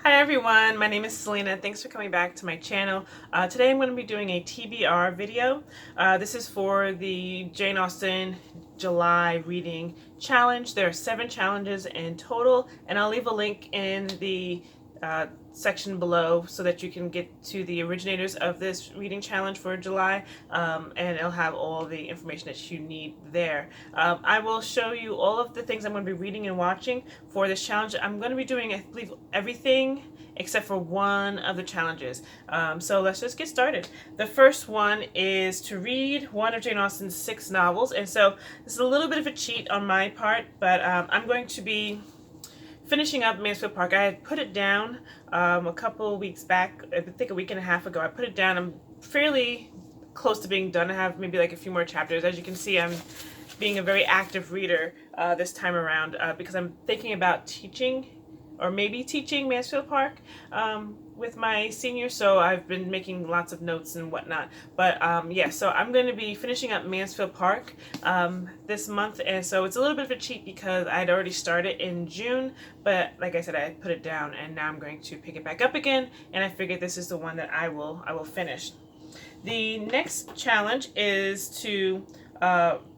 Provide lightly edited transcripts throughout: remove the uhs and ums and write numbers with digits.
Hi everyone, my name is Selena. Thanks for coming back to my channel. Today I'm going to be doing a TBR video. This is for the Jane Austen July reading challenge. There are 7 challenges in total, and I'll leave a link in the section below so that you can get to the originators of this reading challenge for July, and it'll have all the information that you need there. I will show you all of the things I'm going to be reading and watching for this challenge. I'm going to be doing, I believe, everything except for one of the challenges. So let's just get started. The first one is to read one of Jane Austen's 6 novels, and so this is a little bit of a cheat on my part, but I'm going to be finishing up Mansfield Park. I had put it down a couple weeks back, I think a week and a half ago. I put it down. I'm fairly close to being done. I have maybe like a few more chapters. As you can see, I'm being a very active reader this time around because I'm thinking about teaching or maybe teaching Mansfield Park with my seniors, so I've been making lots of notes and whatnot. But yeah, so I'm going to be finishing up Mansfield Park this month, and so it's a little bit of a cheat because I'd already started in June, but like I said, I put it down, and now I'm going to pick it back up again, and I figured this is the one that I will finish. The next challenge is to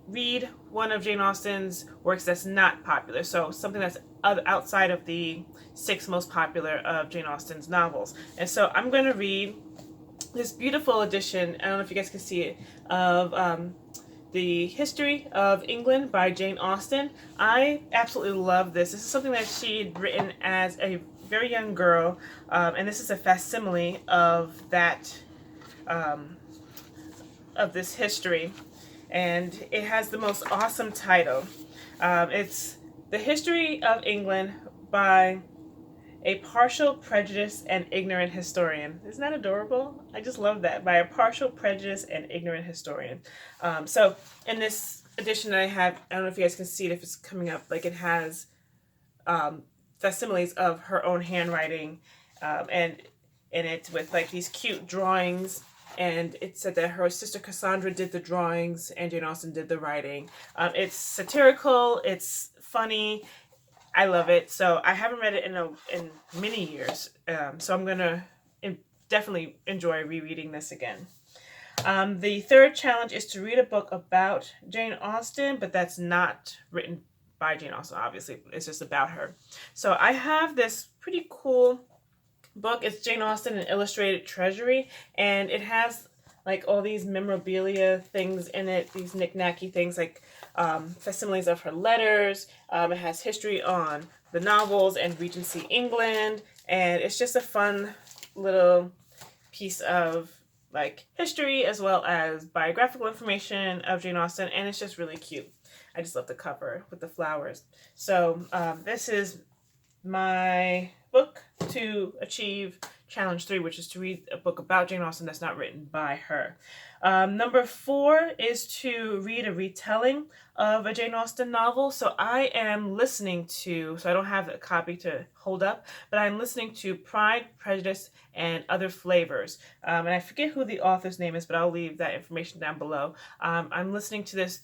read one of Jane Austen's works that's not popular, so something that's outside of the 6 most popular of Jane Austen's novels. And so I'm going to read this beautiful edition, I don't know if you guys can see it, of The History of England by Jane Austen. I absolutely love this. This is something that she had written as a very young girl, and this is a facsimile of that, of this history. And it has the most awesome title. It's The History of England by a Partial, Prejudiced, and Ignorant Historian. Isn't that adorable? I just love that. By a Partial, Prejudiced, and Ignorant Historian. So in this edition that I have, I don't know if you guys can see it if it's coming up, like it has facsimiles of her own handwriting, and in it with like these cute drawings. And it said that her sister Cassandra did the drawings and Jane Austen did the writing. It's satirical, it's funny, I love it. So I haven't read it in many years, so I'm going to definitely enjoy rereading this again. The third challenge is to read a book about Jane Austen, but that's not written by Jane Austen, obviously. It's just about her. So I have this pretty cool book. It's Jane Austen, an illustrated Treasury, and it has like all these memorabilia things in it, these knick-knacky things like facsimiles of her letters. It has history on the novels and Regency England, and it's just a fun little piece of like history as well as biographical information of Jane Austen, and it's just really cute. I just love the cover with the flowers. So this is my book to achieve challenge 3, which is to read a book about Jane Austen that's not written by her. Number 4 is to read a retelling of a Jane Austen novel. So I am listening to, so I don't have a copy to hold up, but I'm listening to Pride, Prejudice, and Other Flavors. And I forget who the author's name is, but I'll leave that information down below. I'm listening to this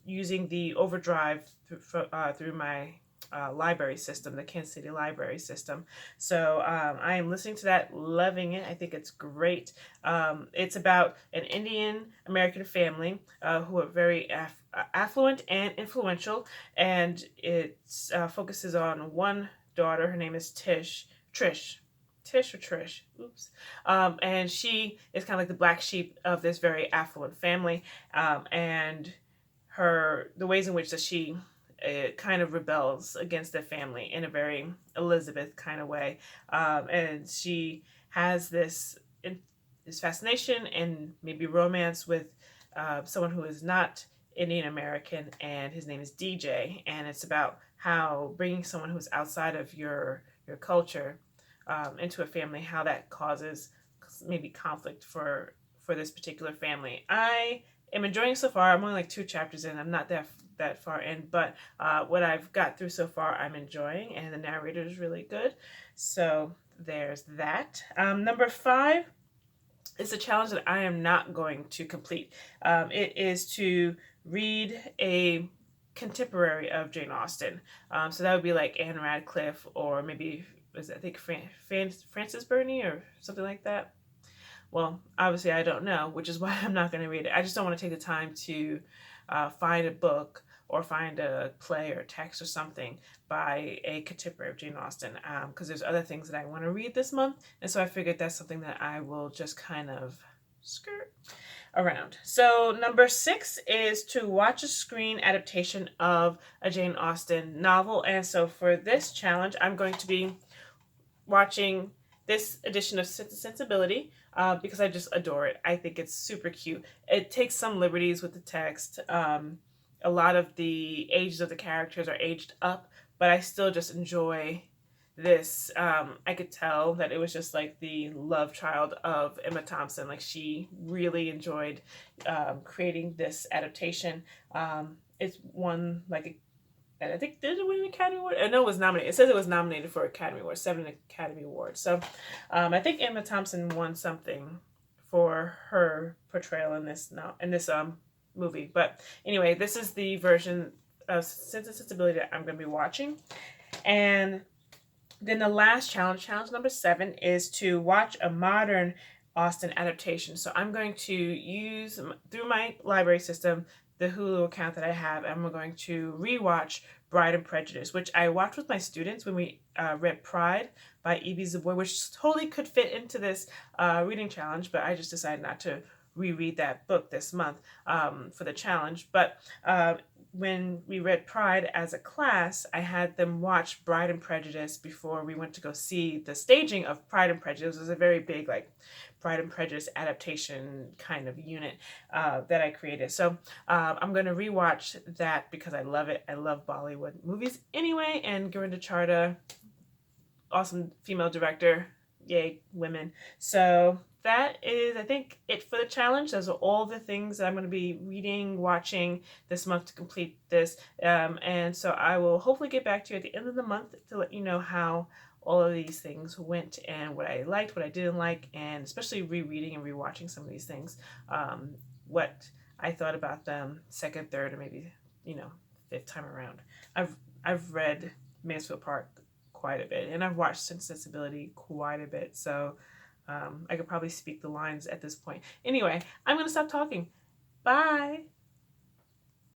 using the Overdrive through my library system, the Kansas City library system. So I am listening to that, loving it. I think it's great. It's about an Indian American family who are very affluent and influential, and it focuses on one daughter. Her name is Trish. Oops. And she is kind of like the black sheep of this very affluent family, and the ways in which that she kind of rebels against the family in a very Elizabeth kind of way, and she has this fascination and maybe romance with someone who is not Indian American, and his name is DJ, and it's about how bringing someone who's outside of your culture into a family, how that causes maybe conflict for this particular family. I am enjoying it so far. I'm only like 2 chapters in. I'm not that far in, but what I've got through so far I'm enjoying, and the narrator is really good. So there's that. Number 5 is a challenge that I am not going to complete. It is to read a contemporary of Jane Austen. So that would be like Anne Radcliffe, or maybe is it, I think Francis Burney or something like that. Well, obviously I don't know, which is why I'm not going to read it. I just don't want to take the time to find a book or find a play or text or something by a contemporary of Jane Austen, because there's other things that I want to read this month, and so I figured that's something that I will just kind of skirt around. So number 6 is to watch a screen adaptation of a Jane Austen novel, and so for this challenge, I'm going to be watching this edition of Sensibility because I just adore it. I think it's super cute. It takes some liberties with the text. A lot of the ages of the characters are aged up, but I still just enjoy this. I could tell that it was just like the love child of Emma Thompson. Like she really enjoyed creating this adaptation. It's won like a, and I think did it win an Academy Award? I know it was nominated. It says it was nominated for Academy Awards, 7 Academy Awards. So I think Emma Thompson won something for her portrayal in this movie. But anyway, this is the version of Sensibility that I'm going to be watching. And then the last challenge number 7, is to watch a modern Austen adaptation. So I'm going to use, through my library system, the Hulu account that I have, I'm going to rewatch Bride and Prejudice, which I watched with my students when we read Pride by E.B. Zavoy, which totally could fit into this reading challenge, but I just decided not to reread that book this month for the challenge. But when we read Pride as a class, I had them watch Bride and Prejudice before we went to go see the staging of Pride and Prejudice. It was a very big, like, Pride and Prejudice adaptation kind of unit that I created. So I'm going to rewatch that because I love it. I love Bollywood movies anyway, and Gurinder Chadha, awesome female director. Yay, women. So that is, I think, it for the challenge. Those are all the things that I'm going to be reading, watching this month to complete this. And so I will hopefully get back to you at the end of the month to let you know how all of these things went and what I liked, what I didn't like, and especially rereading and rewatching some of these things, what I thought about them second, third, or maybe, fifth time around. I've read Mansfield Park quite a bit, and I've watched Sensibility quite a bit, so I could probably speak the lines at this point. Anyway, I'm going to stop talking. Bye!